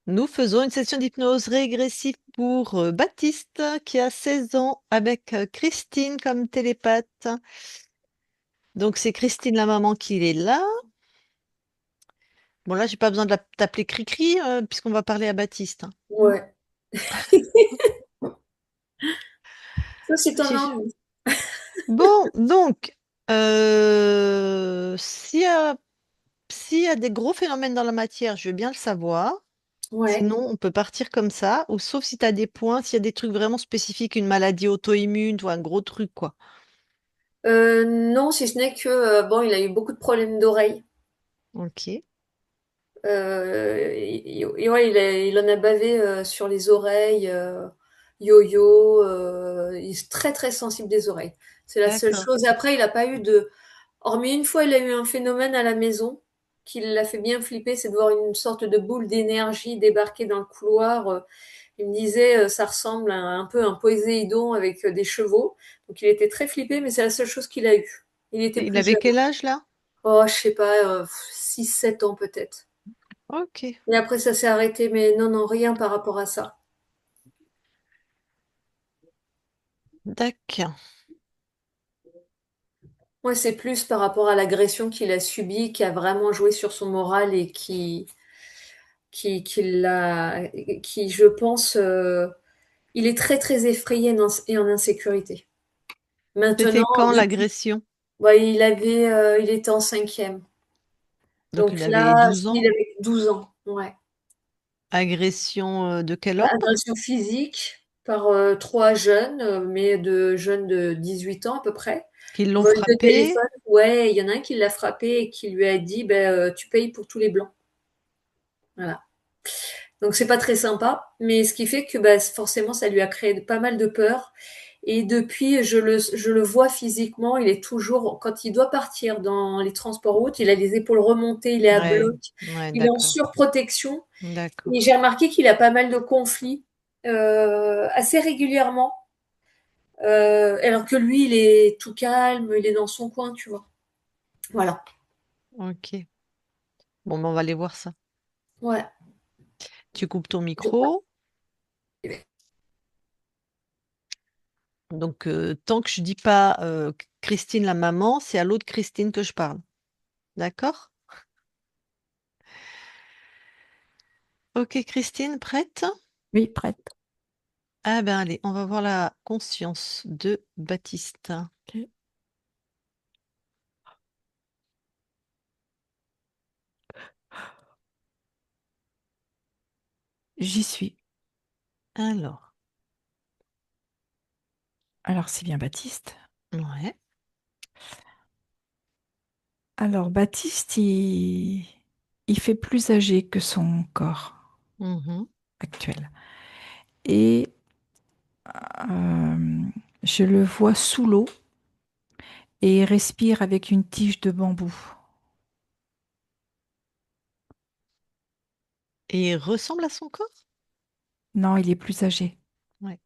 Nous faisons une session d'hypnose régressive pour Baptiste qui a 16 ans avec Christine comme télépathe. Donc c'est Christine la maman qui est là. Bon là j'ai pas besoin de t'appeler Cricri puisqu'on va parler à Baptiste, hein. Ouais. Ça, c'est un Si- ennui. Bon donc s'il y a des gros phénomènes dans la matière, je veux bien le savoir. Ouais. Sinon, on peut partir comme ça, ou sauf si tu as des points, s'il y a des trucs vraiment spécifiques, une maladie auto-immune, ou un gros truc, quoi. Non, si ce n'est que, bon, il a eu beaucoup de problèmes d'oreille. Ok, Ouais, il en a bavé sur les oreilles, yo-yo. Il est très très sensible des oreilles. C'est la seule d'accord. chose. Après, il n'a pas eu de. Hormis une fois, il a eu un phénomène à la maison qui l'a fait bien flipper, c'est de voir une sorte de boule d'énergie débarquer dans le couloir. Il me disait, ça ressemble à un peu un Poséidon avec des chevaux. Donc il était très flippé, mais c'est la seule chose qu'il a eue. Il était Il plus avait jeune. quel âge là? Oh, je sais pas, 6-7 ans peut-être. Ok, Et après, ça s'est arrêté, mais non, non, rien par rapport à ça. d'accord. Moi, c'est plus par rapport à l'agression qu'il a subie, qui a vraiment joué sur son moral et qui l'a, qui, je pense, il est très, très effrayé et en insécurité. Maintenant, C'était quand depuis, l'agression? bah, il était en cinquième. Donc il Donc avait là, 12 il ans. avait 12 ans. Ouais. Agression de quel ordre? Agression physique par trois jeunes, mais de jeunes de 18 ans à peu près. Qu'ils l'ont Vol de frappé? téléphone. Ouais, il y en a un qui l'a frappé et qui lui a dit, ben, tu payes pour tous les blancs. Voilà. Donc c'est pas très sympa, mais ce qui fait que bah, forcément ça lui a créé pas mal de peur. Et depuis, je le vois physiquement, il est toujours, quand il doit partir dans les transports routes, il a les épaules remontées, il est à Ouais, bloc, ouais, il est en d'accord. surprotection. Et D'accord. j'ai remarqué qu'il a pas mal de conflits assez régulièrement, alors que lui, il est tout calme, il est dans son coin, tu vois. Voilà. Ok. Bon, ben, on va aller voir ça. Ouais. Tu coupes ton micro. Je- Donc, tant que je dis pas Christine la maman, c'est à l'autre Christine que je parle. D'accord? Ok, Christine, prête? Oui, prête. Ah ben allez, on va voir la conscience de Baptiste. Ok. J'y suis. Alors, Alors, c'est bien Baptiste. ouais. Alors, Baptiste, il fait plus âgé que son corps Mhm. actuel. Et euh, je le vois sous l'eau et il respire avec une tige de bambou. Et il ressemble à son corps? Non, il est plus âgé. Ouais.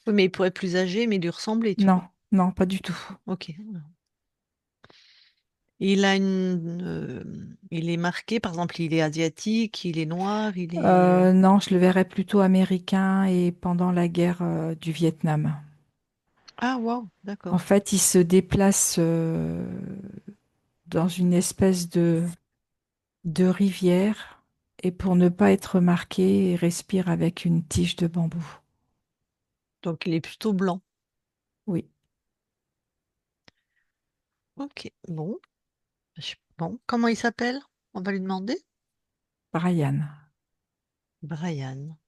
Oui, mais il pourrait être plus âgé, mais lui ressembler, tu Non, vois. non, pas du tout. Ok. Il a il est marqué, par exemple, il est asiatique, il est noir, il est. Non, je le verrais plutôt américain et pendant la guerre du Vietnam. Ah, waouh, En d'accord. fait, il se déplace dans une espèce de rivière et pour ne pas être remarqué, il respire avec une tige de bambou. Donc, il est plutôt blanc. Oui, Ok, bon. Bon, comment il s'appelle? On va lui demander. Brian. Brian.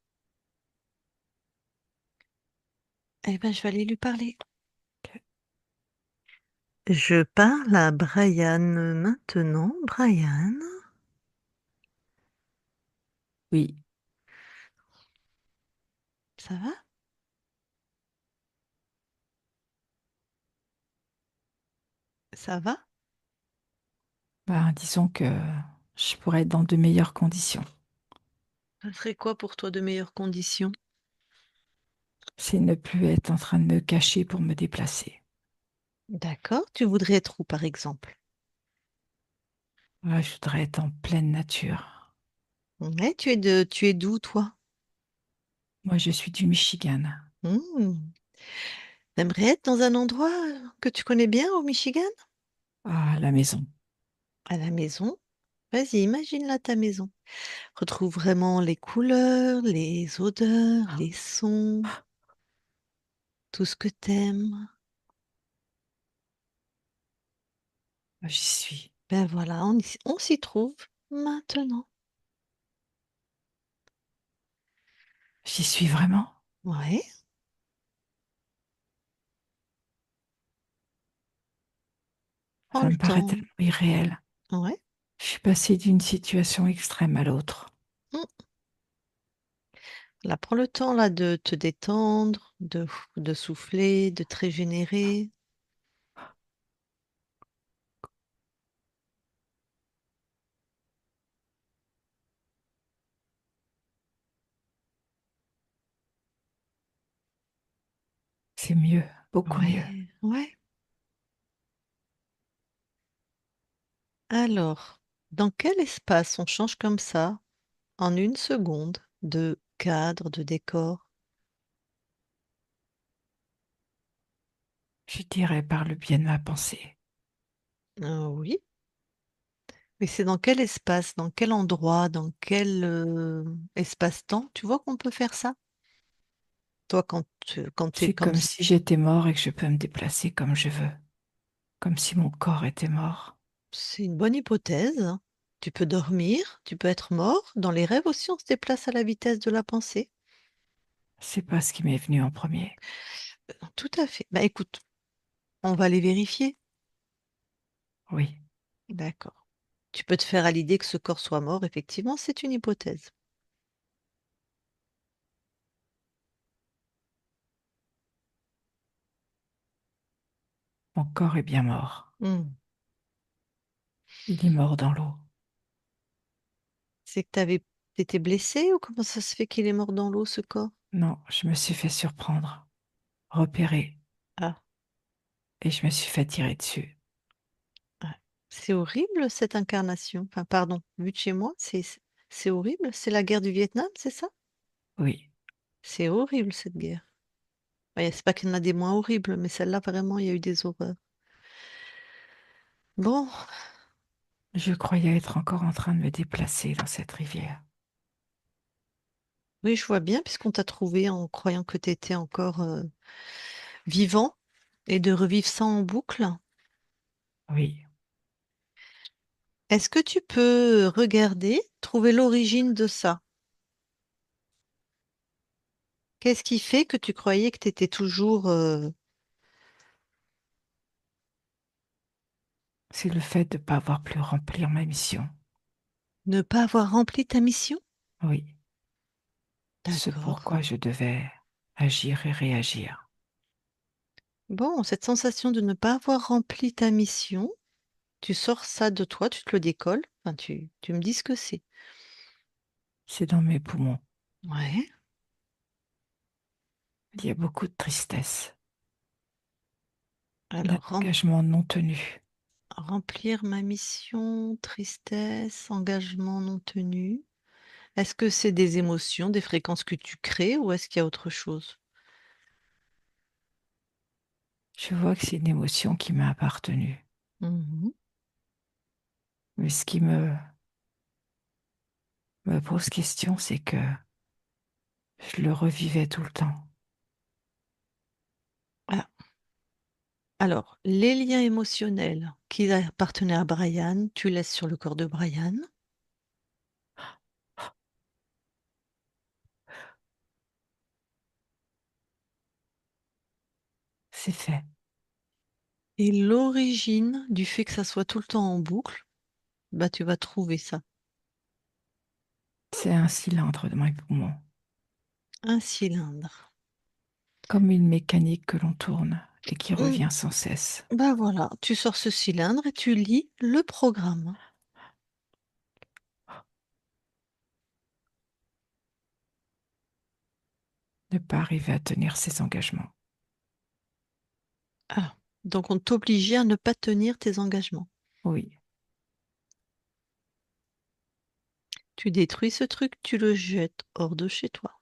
Eh ben, je vais aller lui parler. Ok. Je parle à Brian maintenant. Brian, Oui, ça va? Ça va? ben, disons que je pourrais être dans de meilleures conditions. Ça serait quoi pour toi de meilleures conditions? C'est ne plus être en train de me cacher pour me déplacer. D'accord. Tu voudrais être où, par exemple? Ouais, je voudrais être en pleine nature. Ouais, tu es d'où, toi? Moi, je suis du Michigan. Hmm. T'aimerais être dans un endroit que tu connais bien au Michigan? À la maison. À la maison? Vas-y, imagine là ta maison. Retrouve vraiment les couleurs, les odeurs, les sons, tout ce que t'aimes. J'y suis. Ben voilà, on s'y trouve maintenant. J'y suis vraiment. Ouais, prends Ça le me paraît temps. tellement irréel. Ouais. Je suis passée d'une situation extrême à l'autre. Mm. Là, prends le temps là de te détendre, de souffler, de te régénérer. C'est mieux, beaucoup mieux. Ouais, ouais. Alors, dans quel espace on change comme ça, en une seconde, de cadre, de décor? Je dirais par le biais de ma pensée. Oui, mais c'est dans quel espace, dans quel endroit, dans quel espace-temps? Tu vois qu'on peut faire ça? Toi, quand t'es C'est comme... comme si j'étais mort et que je peux me déplacer comme je veux. Comme si mon corps était mort. C'est une bonne hypothèse. Tu peux dormir, tu peux être mort. Dans les rêves aussi, on se déplace à la vitesse de la pensée. C'est pas ce qui m'est venu en premier. Tout à fait. Bah écoute, on va les vérifier. Oui, D'accord. Tu peux te faire à l'idée que ce corps soit mort, effectivement, c'est une hypothèse. mon corps est bien mort. Hmm. Il est mort dans l'eau. C'est que t'avais été blessé ou comment ça se fait qu'il est mort dans l'eau, ce corps? Non, je me suis fait surprendre, repérer, Ah, et je me suis fait tirer dessus. ouais. C'est horrible cette incarnation. Enfin, pardon, vu de chez moi, c'est horrible. C'est la guerre du Vietnam, c'est ça? Oui, C'est horrible cette guerre. Ouais, c'est pas qu'il y en a des moins horribles, mais celle-là, vraiment, il y a eu des horreurs. Bon, je croyais être encore en train de me déplacer dans cette rivière. oui, je vois bien, puisqu'on t'a trouvé en croyant que tu étais encore vivant et de revivre ça en boucle. Oui, Est-ce que tu peux regarder, trouver l'origine de ça? Qu'est-ce qui fait que tu croyais que tu étais toujours c'est le fait de ne pas avoir pu remplir ma mission. ne pas avoir rempli ta mission? Oui, ce D'accord. pourquoi je devais agir et réagir. Bon, cette sensation de ne pas avoir rempli ta mission, tu sors ça de toi, tu te le décolles, enfin, tu me dis ce que c'est. C'est dans mes poumons. Ouais. Il y a beaucoup de tristesse, Alors, l'engagement non tenu. remplir ma mission, tristesse, engagement non tenu. Est-ce que c'est des émotions, des fréquences que tu crées ou est-ce qu'il y a autre chose? Je vois que c'est une émotion qui m'a appartenu. Mhm. Mais ce qui me pose question, c'est que je le revivais tout le temps. Ah, alors, les liens émotionnels qui appartenaient à Brian, tu laisses sur le corps de Brian. C'est fait. Et l'origine du fait que ça soit tout le temps en boucle, bah tu vas trouver ça. C'est un cylindre dans mes poumons, Un cylindre. comme une mécanique que l'on tourne et qui Mm. revient sans cesse. Bah voilà, tu sors ce cylindre et tu lis le programme. Ne pas arriver à tenir ses engagements. Ah, donc on t'obligeait à ne pas tenir tes engagements. Oui, Tu détruis ce truc, tu le jettes hors de chez toi.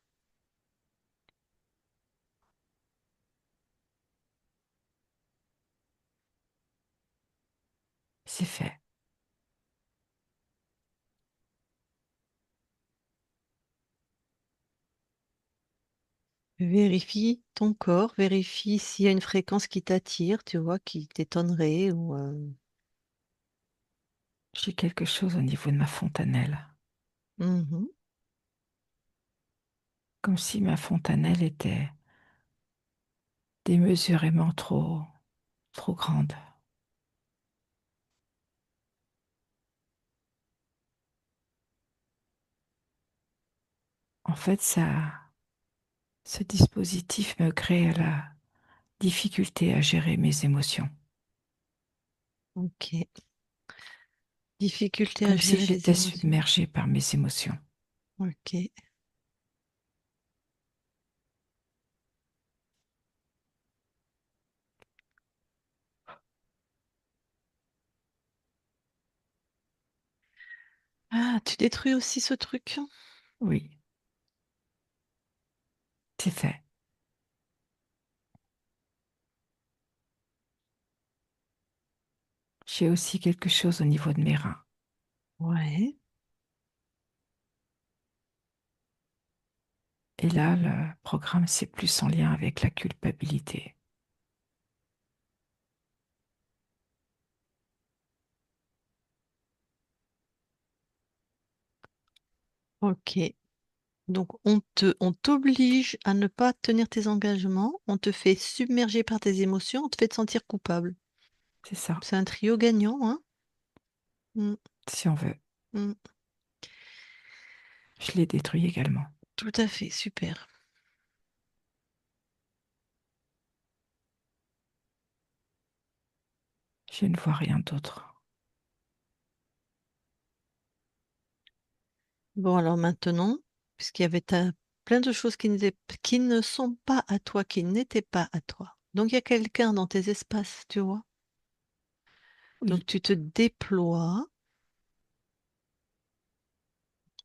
C'est fait. Vérifie ton corps, vérifie s'il y a une fréquence qui t'attire, tu vois, qui t'étonnerait ou J'ai quelque chose au niveau de ma fontanelle. mhm. Comme si ma fontanelle était démesurément trop grande. En fait, ce dispositif me crée la difficulté à gérer mes émotions. Ok. Difficulté à Comme si gérer les j'étais émotions. submergée par mes émotions. Ok. Ah, tu détruis aussi ce truc? Oui, c'est fait. J'ai aussi quelque chose au niveau de mes reins. Ouais. Et là, le programme, c'est plus en lien avec la culpabilité. Ok. Donc, on t'oblige à ne pas tenir tes engagements, on te fait submerger par tes émotions, on te fait te sentir coupable. C'est ça, C'est un trio gagnant, hein? Mm, si on veut. mm. Je l'ai détruit également. Tout à fait, super. Je ne vois rien d'autre. Bon, alors maintenant, puisqu'il y avait plein de choses qui ne sont pas à toi, qui n'étaient pas à toi. Donc, il y a quelqu'un dans tes espaces, tu vois. Donc, Oui, tu te déploies.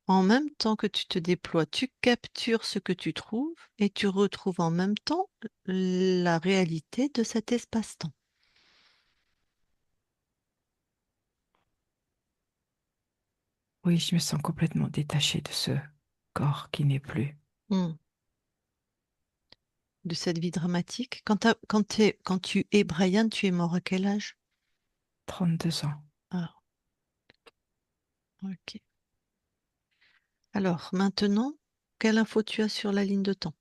En même temps que tu te déploies, tu captures ce que tu trouves et tu retrouves en même temps la réalité de cet espace-temps. oui, je me sens complètement détachée de ce corps qui n'est plus. Hmm. De cette vie dramatique. Quand tu es Brian, tu es mort à quel âge? 32 ans. Ah, ok. Alors, maintenant, quelle info tu as sur la ligne de temps?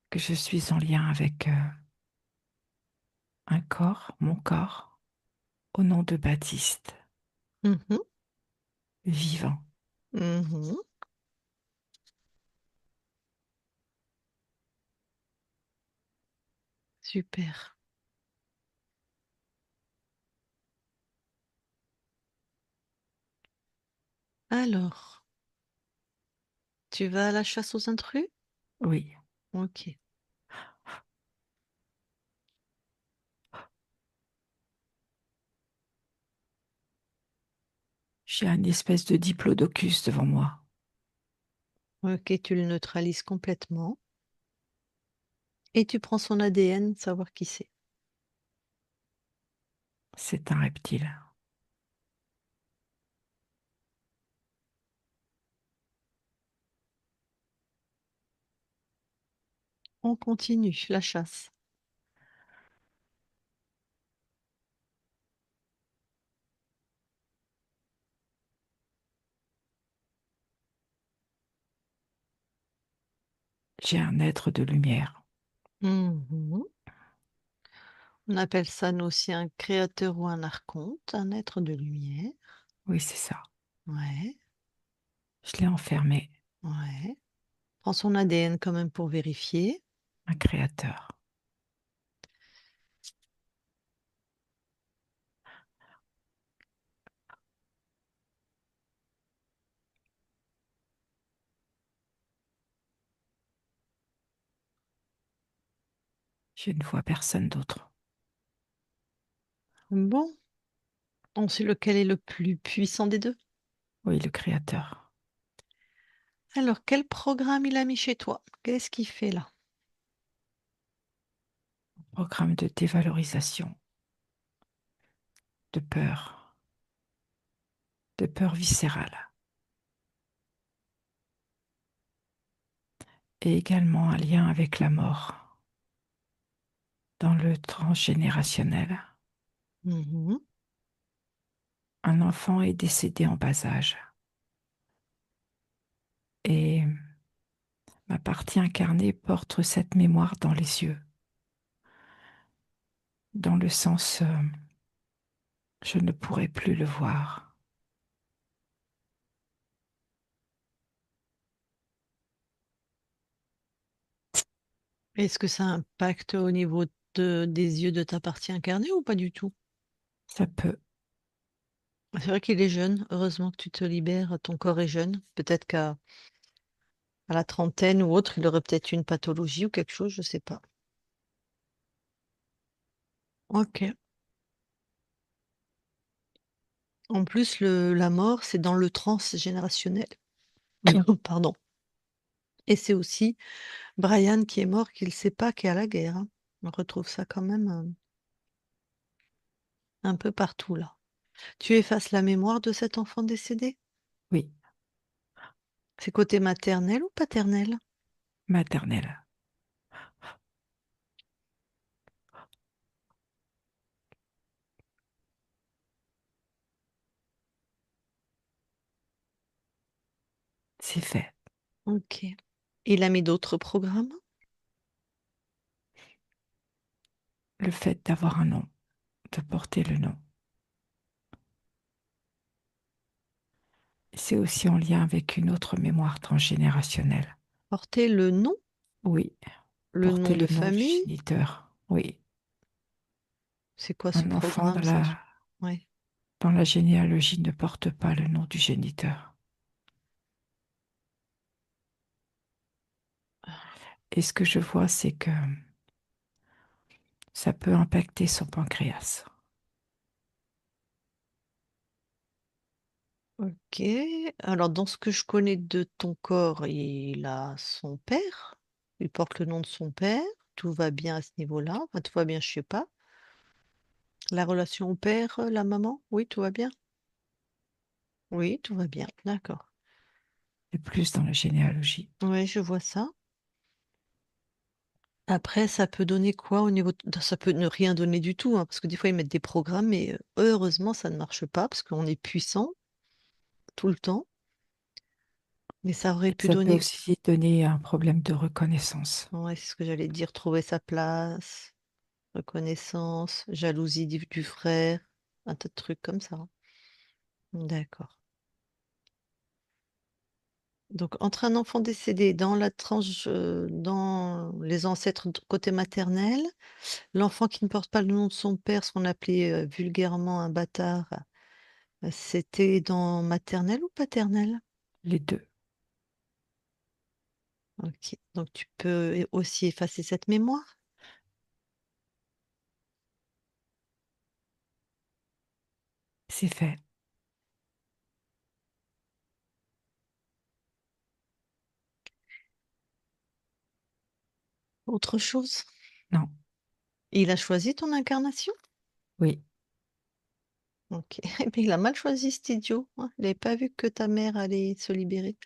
Que je suis en lien avec un corps, mon corps, au nom de Baptiste, Mhm, vivant. mhm. Super. Alors, tu vas à la chasse aux intrus? Oui, Ok. j'ai un espèce de diplodocus devant moi. Ok, tu le neutralises complètement et tu prends son ADN, savoir qui c'est. C'est un reptile. On continue la chasse. J'ai un être de lumière. Mhm. On appelle ça nous aussi un créateur ou un archonte, un être de lumière. Oui, c'est ça. Ouais, Je l'ai enfermé. ouais. Prends son ADN quand même pour vérifier. Un créateur. Je ne vois personne d'autre. Bon, on sait lequel est le plus puissant des deux. Oui, le Créateur. Alors, quel programme il a mis chez toi? Qu'est-ce qu'il fait là? Programme de dévalorisation, de peur viscérale. Et également un lien avec la mort dans le transgénérationnel. Mhm. Un enfant est décédé en bas âge et ma partie incarnée porte cette mémoire dans les yeux, dans le sens je ne pourrai plus le voir. Est-ce que ça impacte au niveau des yeux de ta partie incarnée ou pas du tout? Ça peut, C'est vrai qu'il est jeune. Heureusement que tu te libères. Ton corps est jeune. Peut-être à la trentaine ou autre, il aurait peut-être une pathologie ou quelque chose, je sais pas. Ok. En plus, la mort, c'est dans le transgénérationnel. oui, Pardon. Et c'est aussi Brian qui est mort, qu'il ne sait pas qu'il est à la guerre, hein. On retrouve ça quand même un peu partout là. Tu effaces la mémoire de cet enfant décédé? oui, C'est côté maternel ou paternel? maternelle. C'est fait. Ok. Il a mis d'autres programmes? Le fait d'avoir un nom, de porter le nom. C'est aussi en lien avec une autre mémoire transgénérationnelle. Porter le nom, Oui, le porter nom de le nom du famille? géniteur. Oui, C'est quoi ce un enfant programme, ça? Ouais. dans la généalogie ne porte pas le nom du géniteur. Et ce que je vois, c'est que ça peut impacter son pancréas. Ok. Alors, dans ce que je connais de ton corps, il a son père. Il porte le nom de son père. Tout va bien à ce niveau-là. Enfin, tout va bien, je sais pas. La relation au père, la maman? Oui, tout va bien. Oui, tout va bien. D'accord. C'est plus dans la généalogie. Oui, je vois ça. Après, ça peut donner quoi au niveau ça peut ne rien donner du tout, hein, parce que des fois, ils mettent des programmes, mais heureusement, ça ne marche pas, parce qu'on est puissant tout le temps. Mais ça aurait pu Ça peut donner, aussi donner un problème de reconnaissance. ouais, c'est ce que j'allais dire, trouver sa place, reconnaissance, jalousie du frère, un tas de trucs comme ça. D'accord. Donc, entre un enfant décédé dans la tranche, dans les ancêtres côté maternel, l'enfant qui ne porte pas le nom de son père, ce qu'on appelait vulgairement un bâtard, c'était dans maternelle ou paternelle? Les deux, Ok. Donc, tu peux aussi effacer cette mémoire. c'est fait. Autre chose. Non, Il a choisi ton incarnation? oui, Ok. Eh bien, il a mal choisi cet idiot, hein. Il n'avait pas vu que ta mère allait se libérer.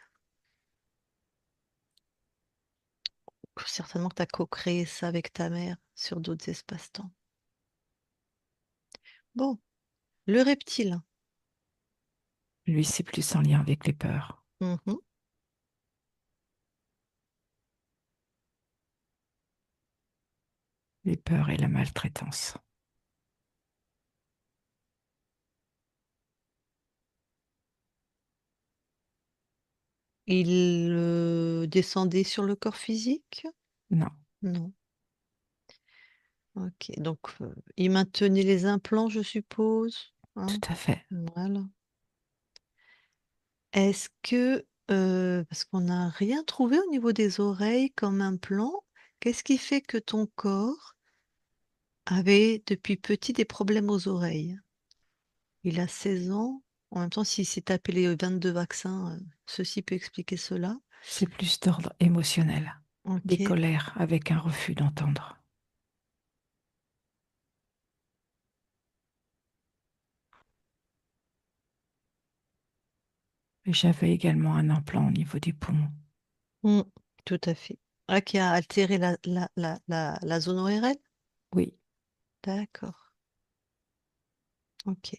Certainement que tu as co-créé ça avec ta mère sur d'autres espaces-temps. Bon, le reptile. lui, c'est plus en lien avec les peurs. Mhm. Les peurs et la maltraitance. Il descendait sur le corps physique? Non, Non. Ok. Donc, il maintenait les implants, je suppose, tout hein. à fait. Voilà. Est-ce que, parce qu'on n'a rien trouvé au niveau des oreilles comme implant, qu'est-ce qui fait que ton corps avait depuis petit des problèmes aux oreilles? Il a 16 ans. En même temps, s'il s'est tapé les 22 vaccins, ceci peut expliquer cela. C'est plus d'ordre émotionnel, des Ok. colères avec un refus d'entendre. Et j'avais également un implant au niveau des poumons. Mm, tout à fait. Ah, qui a altéré la zone ORL? Oui, D'accord. Ok.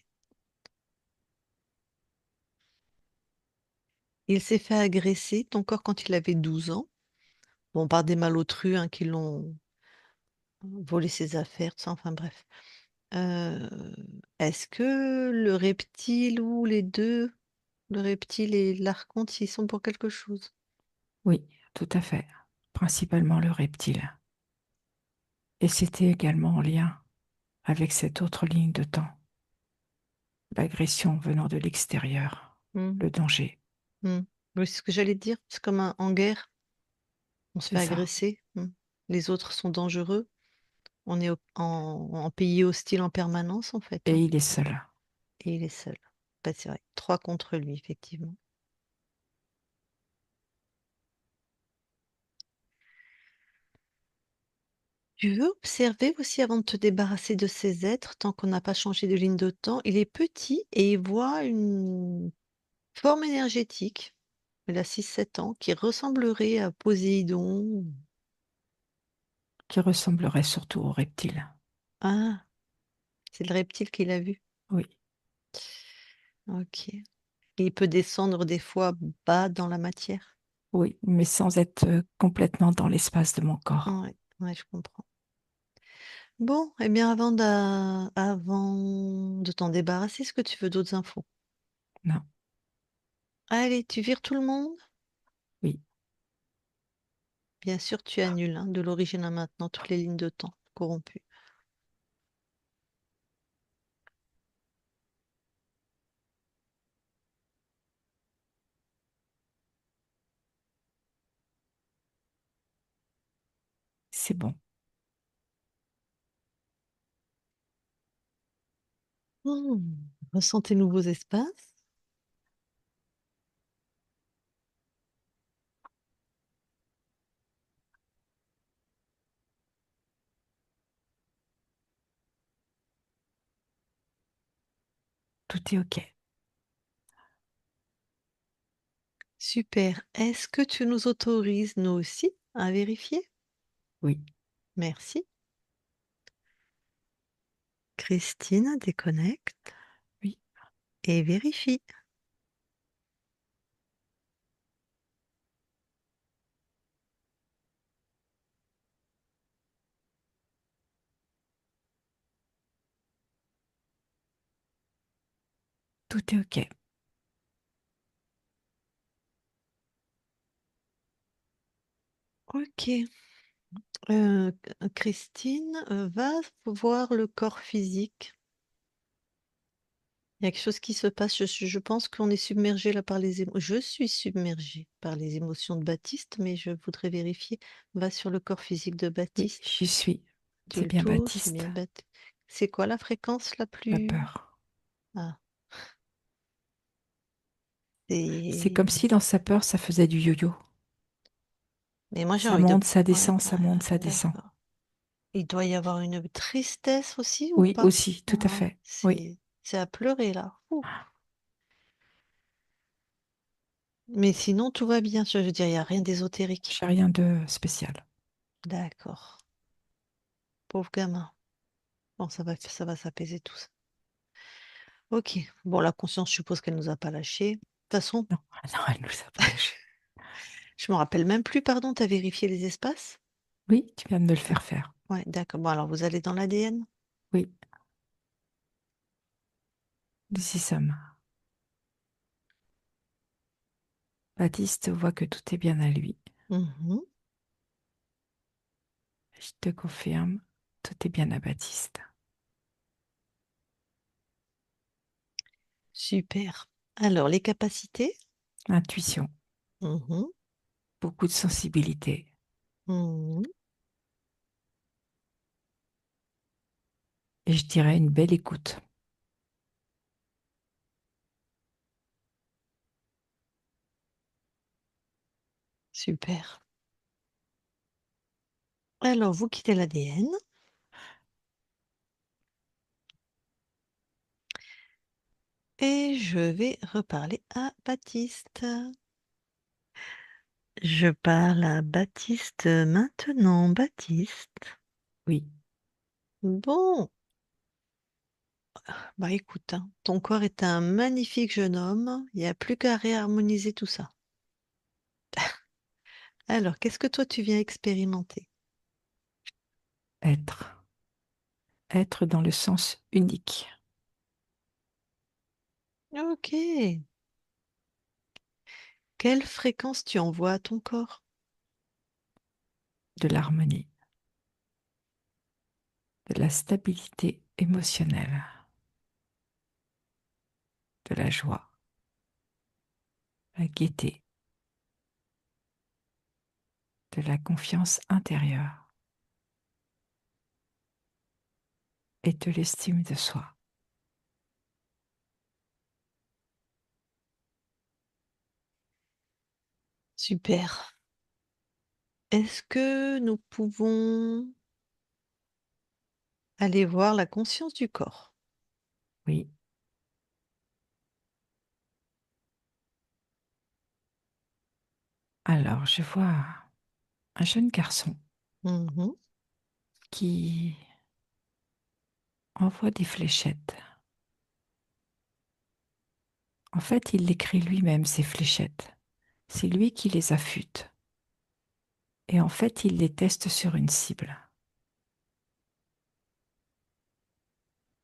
Il s'est fait agresser, ton corps, quand il avait 12 ans. Bon, par des malotrus hein, qui l'ont volé ses affaires, tout ça, enfin bref. Euh, Est-ce que le reptile ou les deux, le reptile et l'archonte, ils sont pour quelque chose? oui, tout à fait. Principalement le reptile. Et c'était également en lien avec cette autre ligne de temps, l'agression venant de l'extérieur, Hmm, le danger. hmm. Oui, c'est ce que j'allais te dire. C'est comme en guerre, on se C'est fait ça. agresser. Hmm. Les autres sont dangereux. On est en pays hostile en permanence, en fait, Et hein. il est seul. Et il est seul. Bah, c'est vrai. Trois contre lui, effectivement. Tu veux observer aussi avant de te débarrasser de ces êtres, tant qu'on n'a pas changé de ligne de temps. Il est petit et il voit une forme énergétique, il a 6 7 ans, qui ressemblerait à Poséidon. Qui ressemblerait surtout au reptile. Ah, c'est le reptile qu'il a vu. Oui, Ok. Et il peut descendre des fois bas dans la matière. oui, mais sans être complètement dans l'espace de mon corps. Ouais, ouais, je comprends. Bon, eh bien, avant de t'en débarrasser, est-ce que tu veux d'autres infos? Non, Allez, tu vires tout le monde? oui, Bien sûr, tu annules hein, de l'origine à maintenant toutes les lignes de temps corrompues. c'est bon. Ressens tes nouveaux espaces. Tout est OK. Super. Est-ce que tu nous autorises, nous aussi, à vérifier? Oui, Merci. Christine, déconnecte oui, et vérifie. tout est OK. Ok. Christine, va voir le corps physique. Il y a quelque chose qui se passe. Je pense qu'on est submergé là par les émotions. Je suis submergée par les émotions de Baptiste, mais je voudrais vérifier. Va sur le corps physique de Oui, Baptiste. j'y suis. Tu C'est le bien touches, c'est Baptiste, bien Baptiste. C'est quoi la fréquence la la plus... peur. Ah, C'est comme c'est... si dans sa peur, ça faisait du yo-yo. Mais moi j'ai Ça envie de... monte, ça Ouais, descend, ouais, ça monte, ça ouais, descend. d'accord. Il doit y avoir une tristesse aussi ou Oui, pas? aussi, tout à Ouais, fait. Oui, c'est à pleurer là. Ouh. Mais sinon, tout va bien. Je veux dire, il n'y a rien d'ésotérique. j'ai rien de spécial. D'accord. Pauvre gamin. Bon, ça va s'apaiser tout ça. Ok. Bon, la conscience, je suppose qu'elle nous a pas lâchés. De toute façon, Non, non, elle nous a pas lâchés. je me rappelle même plus, pardon, tu as vérifié les espaces? Oui, tu viens de me le faire faire. Ouais, d'accord. Bon, alors vous allez dans l'ADN? Oui, nous y sommes. Baptiste voit que tout est bien à lui. Mhm. Je te confirme, tout est bien à Baptiste. Super. Alors, les capacités? Intuition, Mhm. beaucoup de sensibilité Mhm. et je dirais une belle écoute. Super. Alors, vous quittez l'ADN et je vais reparler à Baptiste. Je parle à Baptiste maintenant. Baptiste. Oui, Bon, bah écoute, hein, ton corps est un magnifique jeune homme. Il n'y a plus qu'à réharmoniser tout ça. Alors, qu'est-ce que toi tu viens expérimenter? être. Être dans le sens unique Ok. Quelle fréquence tu envoies à ton corps? de l'harmonie, de la stabilité émotionnelle, de la joie, la gaieté, de la confiance intérieure et de l'estime de soi. Super. Est-ce que nous pouvons aller voir la conscience du corps? Oui, alors je vois un jeune garçon Mhm. qui envoie des fléchettes. En fait, il écrit lui-même ces fléchettes. C'est lui qui les affûte. Et en fait, il les teste sur une cible.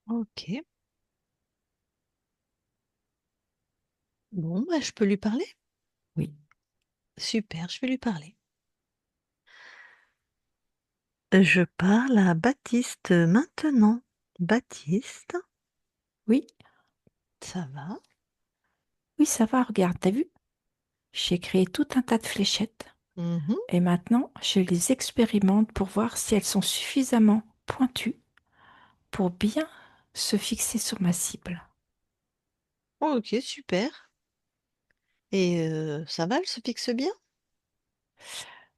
Ok. Bon, bah, je peux lui parler? Oui, Super, je vais lui parler. Je parle à Baptiste maintenant. Baptiste, oui, ça va? oui, ça va, regarde, t'as vu? J'ai créé tout un tas de fléchettes. Mhm. Et maintenant, je les expérimente pour voir si elles sont suffisamment pointues pour bien se fixer sur ma cible. Ok, super. Et ça va, elle se fixe bien?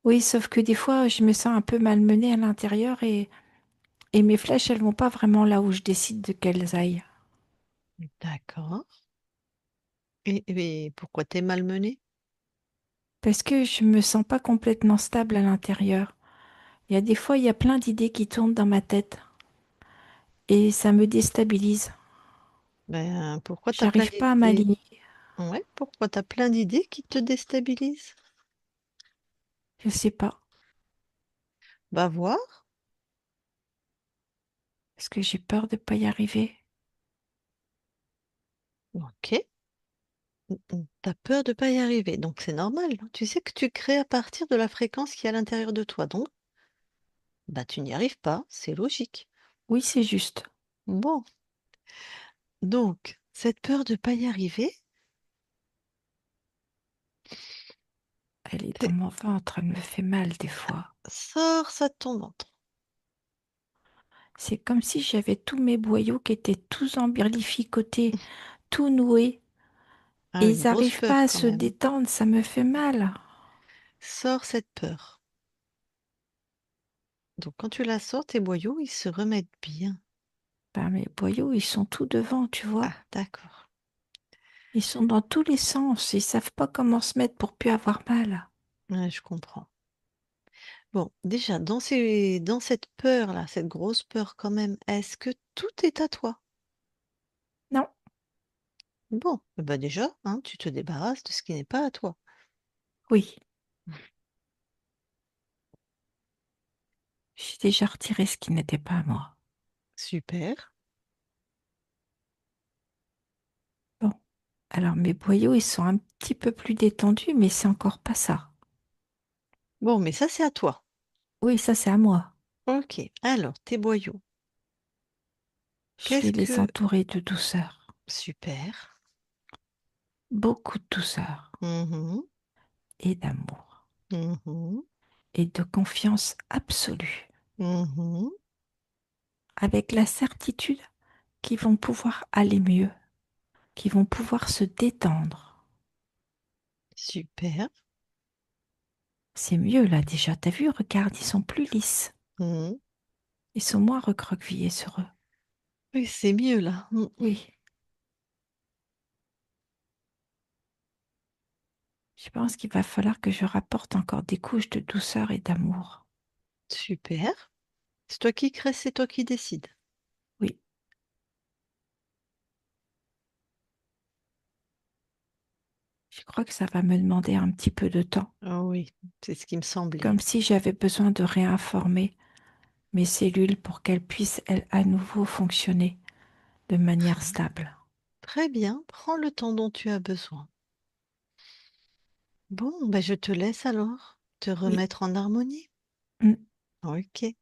Oui, sauf que des fois, je me sens un peu malmenée à l'intérieur et mes flèches, elles vont pas vraiment là où je décide de qu'elles aillent. D'accord. Et pourquoi t'es malmenée? Parce que je me sens pas complètement stable à l'intérieur. Il y a des fois, il y a plein d'idées qui tournent dans ma tête et ça me déstabilise. Ben, pourquoi t'as plein J'arrive pas à d'idées? m'aligner. Ouais, pourquoi t'as plein d'idées qui te déstabilisent? Je sais pas. Va voir. Est-ce que j'ai peur de pas y arriver? Ok. T'as peur de pas y arriver, donc c'est normal. Tu sais que tu crées à partir de la fréquence qui est à l'intérieur de toi, donc bah tu n'y arrives pas, c'est logique. Oui, c'est juste. Bon, donc cette peur de pas y arriver, Elle est dans c'est- mon ventre, elle me fait mal des fois. sors ça de ton ventre. C'est comme si j'avais tous mes boyaux qui étaient tous embirlificotés, tout noués, Ah, et une ils grosse n'arrivent pas peur à quand se même. détendre, ça me fait mal. Sors cette peur. Donc quand tu la sors, tes boyaux, ils se remettent bien. Ben, mes boyaux, ils sont tout devant, tu Ah, vois. d'accord. Ils sont dans tous les sens, ils savent pas comment se mettre pour plus avoir mal. Ouais, je comprends. Bon, déjà, dans cette peur-là, cette grosse peur quand même, est-ce que tout est à toi? Non, Bon, bah déjà, hein, tu te débarrasses de ce qui n'est pas à toi. oui, j'ai déjà retiré ce qui n'était pas à moi. Super. Bon, alors mes boyaux, ils sont un petit peu plus détendus, mais c'est encore pas ça. Bon, mais ça, c'est à toi. Oui, ça c'est à moi. Ok. Alors, tes boyaux. Je Qu'est-ce vais les que... entourer de douceur, Super. beaucoup de douceur Mhm, et d'amour mhm, et de confiance absolue, mhm. avec la certitude qu'ils vont pouvoir aller mieux, qu'ils vont pouvoir se détendre. Super. C'est mieux là déjà. T'as vu, regarde, ils sont plus lisses. Mhm. Ils sont moins recroquevillés sur eux. Oui, c'est mieux là. Oui, je pense qu'il va falloir que je rapporte encore des couches de douceur et d'amour. Super. C'est toi qui crée, c'est toi qui décides. Oui, je crois que ça va me demander un petit peu de temps, Ah oui, c'est ce qui me semblait. comme si j'avais besoin de réinformer mes cellules pour qu'elles puissent, elles, à nouveau fonctionner de manière stable. Très bien, prends le temps dont tu as besoin. Bon, ben je te laisse alors te Oui, remettre en harmonie. mm, Ok.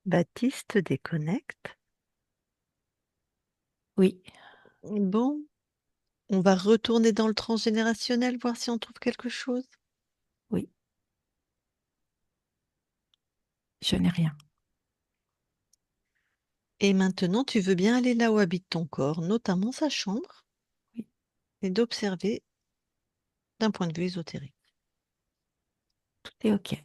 Baptiste déconnecte. oui, Bon, on va retourner dans le transgénérationnel, voir si on trouve quelque chose. oui, je n'ai rien. Et maintenant, tu veux bien aller là où habite ton corps, notamment sa chambre, Oui, et d'observer d'un point de vue ésotérique. tout est OK.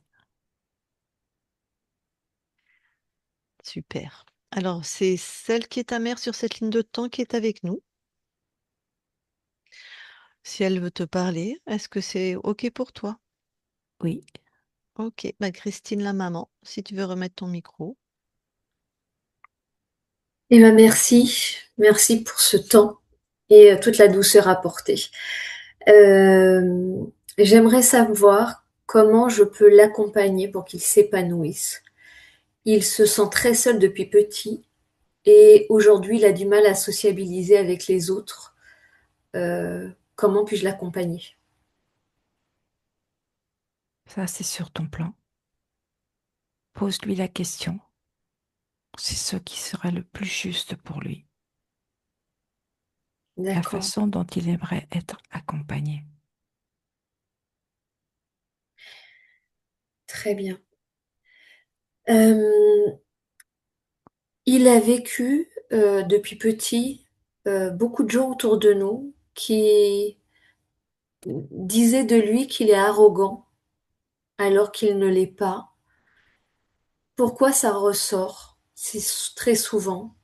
Super. Alors, c'est celle qui est ta mère sur cette ligne de temps qui est avec nous. Si elle veut te parler, est-ce que c'est OK pour toi? Oui, OK. Bah, Christine, la maman, si tu veux remettre ton micro. Eh ben merci, merci pour ce temps et toute la douceur apportée. Euh, J'aimerais savoir comment je peux l'accompagner pour qu'il s'épanouisse. Il se sent très seul depuis petit et aujourd'hui il a du mal à sociabiliser avec les autres. Comment puis-je l'accompagner? ça c'est sur ton plan. Pose-lui la question. C'est ce qui sera le plus juste pour lui. La D'accord, façon dont il aimerait être accompagné. très bien. Euh, il a vécu depuis petit beaucoup de gens autour de nous qui disaient de lui qu'il est arrogant alors qu'il ne l'est pas. Pourquoi ça ressort? Très souvent.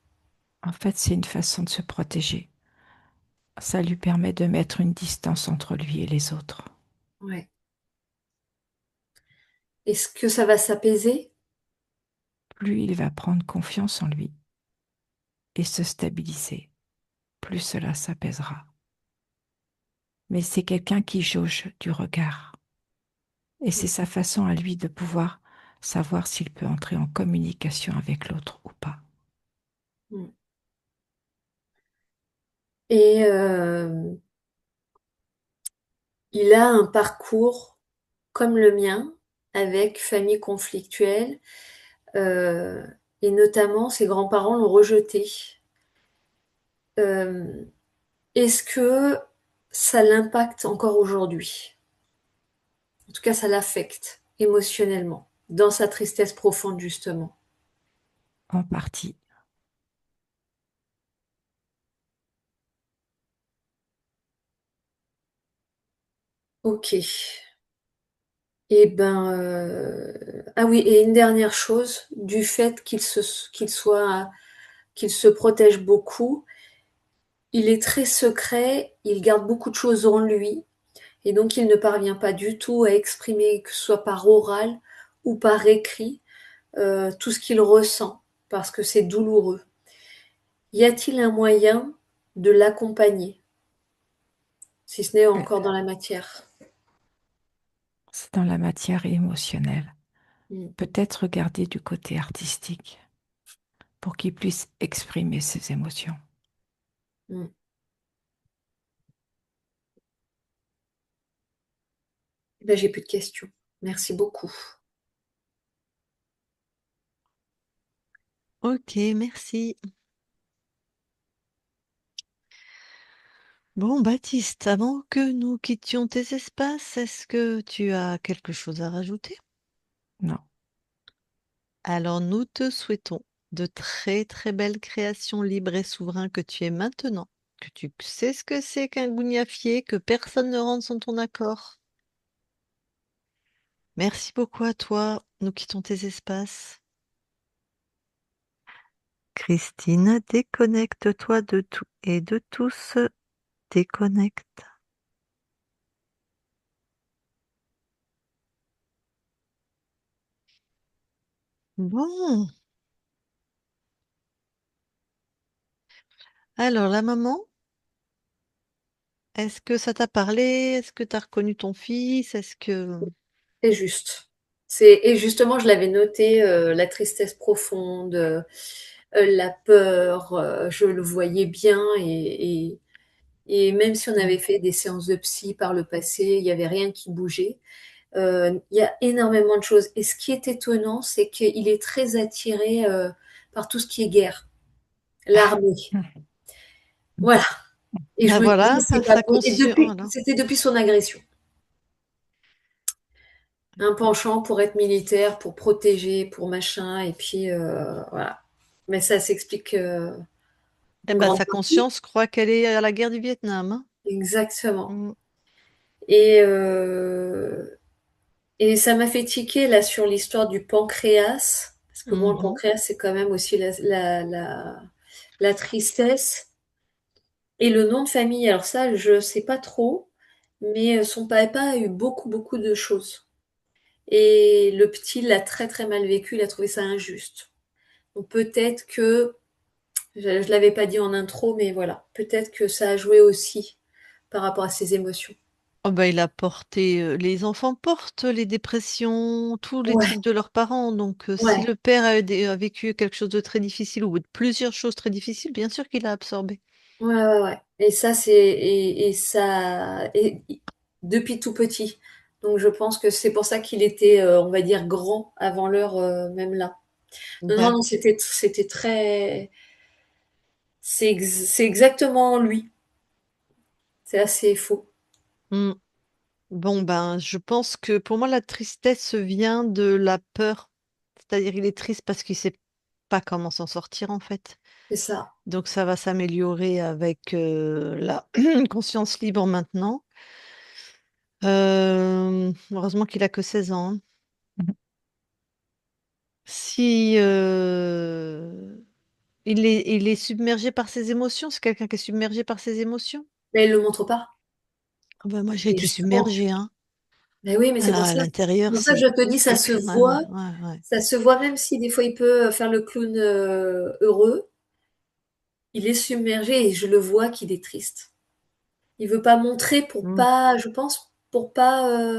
En fait, c'est une façon de se protéger. Ça lui permet de mettre une distance entre lui et les autres. Ouais. Est-ce que ça va s'apaiser? Plus il va prendre confiance en lui et se stabiliser, plus cela s'apaisera. Mais c'est quelqu'un qui jauge du regard. Et c'est sa façon à lui de pouvoir savoir s'il peut entrer en communication avec l'autre ou pas. Mm. Et il a un parcours comme le mien, avec famille conflictuelle, euh, et notamment ses grands-parents l'ont rejeté. Euh, Est-ce que ça l'impacte encore aujourd'hui? En tout cas, ça l'affecte émotionnellement, dans sa tristesse profonde, justement. En partie, Ok. Et ben, ah oui, et une dernière chose, du fait qu'il se protège beaucoup, il est très secret, il garde beaucoup de choses en lui, et donc il ne parvient pas du tout à exprimer, que ce soit par oral ou par écrit, tout ce qu'il ressent, parce que c'est douloureux. Y a-t-il un moyen de l'accompagner, si ce n'est euh, encore dans la matière? c'est dans la matière émotionnelle. Mm, Peut-être regarder du côté artistique pour qu'il puisse exprimer ses émotions. mm. Ben, j'ai plus de questions. Merci beaucoup. Ok, merci. Bon, Baptiste, avant que nous quittions tes espaces, est-ce que tu as quelque chose à rajouter? Non, Alors, nous te souhaitons de très très belles créations libres et souveraines que tu es maintenant, que tu sais ce que c'est qu'un gougnafier, que personne ne rentre sans ton accord. Merci beaucoup à toi. Nous quittons tes espaces. Christine, déconnecte-toi de tout et de tous. Déconnecte. Bon. Alors, la maman, est-ce que ça t'a parlé? Est-ce que tu as reconnu ton fils? Est-ce que... C'est juste. Et justement, je l'avais noté, la tristesse profonde, la peur, je le voyais bien et même si on avait Mm. fait des séances de psy par le passé, il n'y avait rien qui bougeait. Il y a énormément de choses. Et ce qui est étonnant, c'est qu'il est très attiré par tout ce qui est guerre, l'armée. Voilà. Et je Ben me voilà, dis, c'est pas ça et conscient. Voilà. c'était depuis son agression. Un penchant pour être militaire, pour protéger, pour machin, et puis voilà. Mais ça s'explique Eh en ben, grande sa partie. conscience croit qu'elle est à la guerre du Vietnam, hein. Exactement. Mm. Et, euh, et ça m'a fait tiquer là sur l'histoire du pancréas, parce que bon, le Mhm. pancréas, c'est quand même aussi la tristesse. Et le nom de famille, alors ça, je sais pas trop, mais son papa a eu beaucoup, beaucoup de choses. Et le petit l'a très, très mal vécu, il a trouvé ça injuste. Donc peut-être que, je l'avais pas dit en intro, mais voilà, peut-être que ça a joué aussi par rapport à ses émotions. Oh ben, il a porté, les enfants portent les dépressions, tous les Ouais, trucs de leurs parents. Donc, si ouais, le père a vécu quelque chose de très difficile ou plusieurs choses très difficiles, bien sûr qu'il a absorbé. ouais, ouais, ouais. Et ça, et ça, depuis tout petit. Donc je pense que c'est pour ça qu'il était, on va dire, grand avant l'heure, même là. Non, non, Bah, non, c'était très, c'est exactement lui. C'est assez faux. mm. Bon, ben, je pense que pour moi, la tristesse vient de la peur. C'est-à-dire, il est triste parce qu'il sait pas comment s'en sortir, en fait. C'est ça. Donc, ça va s'améliorer avec la conscience libre maintenant. Heureusement qu'il a que 16 ans, hein. Si il est submergé par ses émotions, c'est quelqu'un qui est submergé par ses émotions. Mais il le montre pas. Ah ben, moi, j'ai Et été justement, submergée, hein. mais oui, mais c'est pour Ah, à ça. C'est l'intérieur, pour ça que c'est je te dis, ça se effrayant. voit. Ouais, ouais. Ça se voit même si des fois il peut faire le clown heureux. Il est submergé et je le vois qu'il est triste. Il veut pas montrer pour Mm. pas, je pense,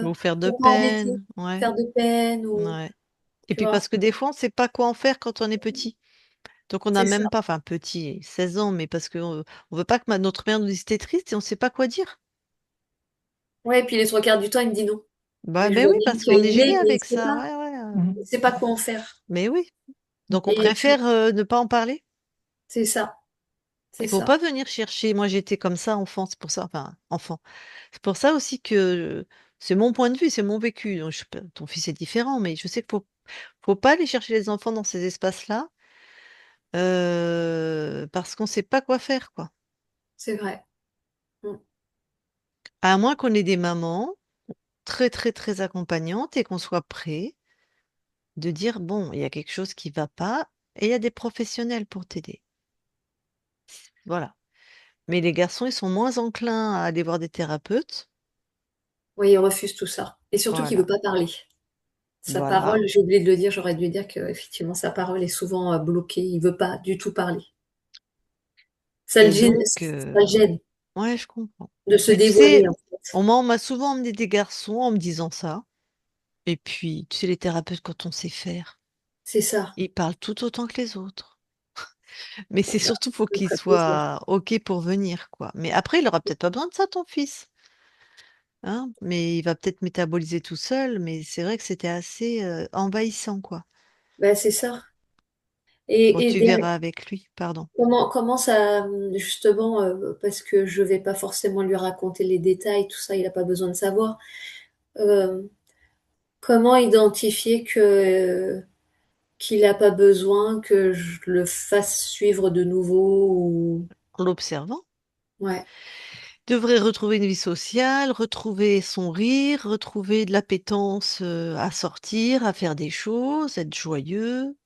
Vous faire de pour pas embêter, peine, ouais, faire de peine ou, ouais. Et tu puis vois. parce que des fois, on ne sait pas quoi en faire quand on est petit. Donc on n'a C'est ça. même pas, enfin petit, 16 ans, mais parce qu'on on veut pas que notre mère nous dise t'es triste et on ne sait pas quoi dire. Ouais, et puis les trois quarts du temps, il me dit non. Bah, Mais je ben vois oui, bien parce qu'on est qu'il gêné l'est, mais avec ça. Ouais, ouais. il sait pas quoi en faire. Mais oui. Donc on Et puis, préfère ne pas en parler. c'est ça, Il c'est faut ça. pas venir chercher. Moi, j'étais comme ça enfant, c'est pour ça. Enfin, enfant. C'est pour ça aussi que c'est mon point de vue, c'est mon vécu. Donc, ton fils est différent, mais je sais qu'il faut pas aller chercher les enfants dans ces espaces-là parce qu'on sait pas quoi faire, quoi. C'est vrai. Mm. À moins qu'on ait des mamans très, très, très accompagnantes et qu'on soit prêt de dire, bon, il y a quelque chose qui va pas et il y a des professionnels pour t'aider. Voilà. Mais les garçons, ils sont moins enclins à aller voir des thérapeutes. Oui, il refuse tout ça. Et surtout qu'il veut Voilà. pas parler. Sa Voilà. parole, j'ai oublié de le dire, j'aurais dû dire qu'effectivement, sa parole est souvent bloquée. Il veut pas du tout parler. Et donc, Ça le gêne ouais, je comprends. de se Mais tu dévoiler, sais, en fait. on m'a souvent emmené des garçons en me disant ça. Et puis, tu sais, les thérapeutes, quand on sait faire, C'est ça. ils parlent tout autant que les autres. Mais c'est Bah, surtout, faut ça me qu'il ferait plaisir. soit OK pour venir, quoi. Mais après, il aura peut-être pas besoin de ça, ton fils. Hein, mais il va peut-être métaboliser tout seul. Mais c'est vrai que c'était assez envahissant, quoi. Bah, c'est ça. Bon, tu verras avec lui, pardon. Comment ça, justement, parce que je vais pas forcément lui raconter les détails, tout ça, il a pas besoin de savoir. Euh, Comment identifier qu'il a pas besoin que je le fasse suivre de nouveau ou En l'observant. ouais, devrait retrouver une vie sociale, retrouver son rire, retrouver de l'appétence à sortir, à faire des choses, être joyeux.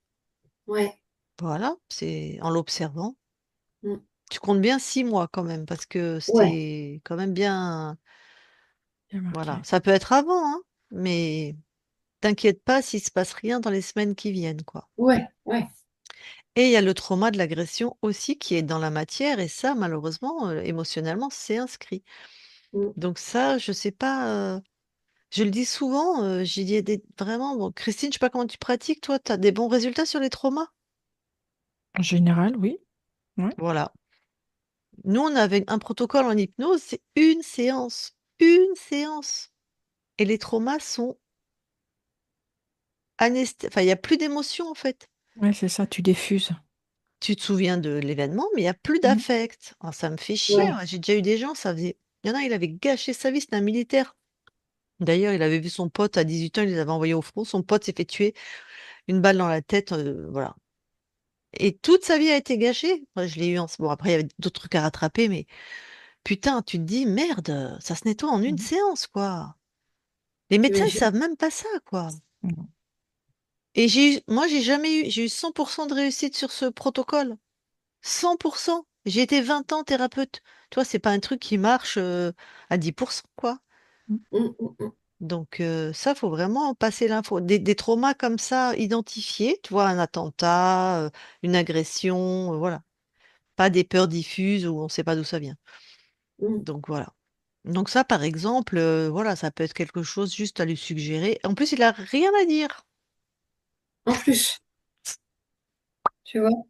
Ouais. Voilà, c'est en l'observant. Mm. Tu comptes bien 6 mois quand même, parce que Ouais. c'est quand même bien. Bien Voilà, marqué. ça peut être avant, hein, mais t'inquiète pas s'il se passe rien dans les semaines qui viennent, quoi. Ouais. Ouais. Et il y a le trauma de l'agression aussi qui est dans la matière, et ça, malheureusement, émotionnellement, c'est inscrit. Mm. Donc ça, je sais pas. Je le dis souvent, j'ai dit vraiment, bon, Christine, je sais pas comment tu pratiques, toi, tu as des bons résultats sur les traumas? En général, oui. Ouais. Voilà. Nous, on avait un protocole en hypnose, c'est une séance. Une séance. Et les traumas sont enfin, il n'y a plus d'émotion, en fait. Ouais, c'est ça, tu diffuses. Tu te souviens de l'événement, mais il n'y a plus Mhm. d'affect. Alors, ça me fait chier, Ouais. moi. J'ai déjà eu des gens, ça faisait. Il y en a, il avait gâché sa vie, c'était un militaire. D'ailleurs, il avait vu son pote à 18 ans, il les avait envoyés au front. Son pote s'est fait tuer, une balle dans la tête, voilà. Et toute sa vie a été gâchée. Moi, je l'ai eu en ce bon, après, il y avait d'autres trucs à rattraper, mais putain, tu te dis: «Merde, ça se nettoie en une Mhm. séance, quoi». Les médecins, ils J'imagine. savent même pas ça, quoi. Mhm. Et j'ai eu 100 de réussite sur ce protocole. 100. J'ai été 20 ans thérapeute. Tu vois, c'est pas un truc qui marche, à 10, quoi. Mm, mm, mm, Donc ça, faut vraiment passer l'info. Des traumas comme ça identifiés, tu vois, un attentat, une agression, voilà. Pas des peurs diffuses où on sait pas d'où ça vient. mm. Donc voilà. Donc ça, par exemple, voilà, ça peut être quelque chose juste à lui suggérer. En plus, il a rien à dire. En plus, tu vois.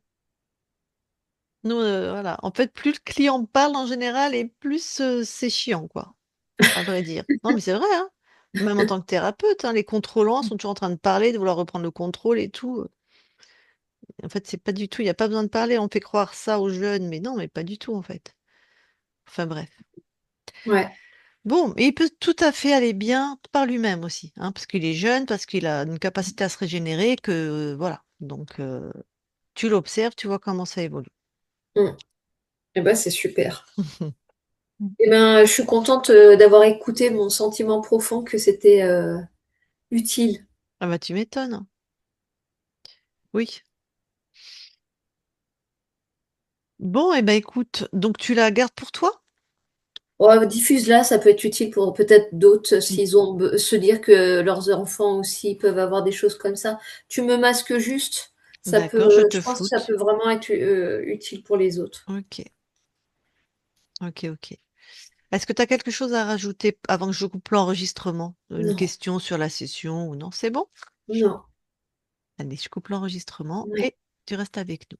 Nous, voilà. En fait, plus le client parle en général et plus, c'est chiant, quoi, à vrai dire. Non, mais c'est vrai, hein. Même en tant que thérapeute, hein, les contrôlants sont toujours en train de parler, de vouloir reprendre le contrôle et tout. En fait, c'est pas du tout, il y a pas besoin de parler, on fait croire ça aux jeunes, mais non, mais pas du tout, en fait. Enfin bref. Ouais. Bon, et il peut tout à fait aller bien par lui-même aussi, hein, parce qu'il est jeune, parce qu'il a une capacité à se régénérer, que voilà. Donc, tu l'observes, tu vois comment ça évolue. Mm. Eh ben, c'est super. Mhm. Eh ben, je suis contente d'avoir écouté mon sentiment profond que c'était utile. Ah bah tu m'étonnes. Oui. Bon, et ben écoute, donc tu la gardes pour toi? Oh, diffuse-la, ça peut être utile pour peut-être d'autres Mm. s'ils ont se dire que leurs enfants aussi peuvent avoir des choses comme ça. Tu me masques juste, ça peut, D'accord, je te je pense que ça floute. peut vraiment être utile pour les autres. Ok, ok, ok. Est-ce que tu as quelque chose à rajouter avant que je coupe l'enregistrement? Une Non, question sur la session ou non? C'est bon? non. Allez, je coupe l'enregistrement Ouais. et tu restes avec nous.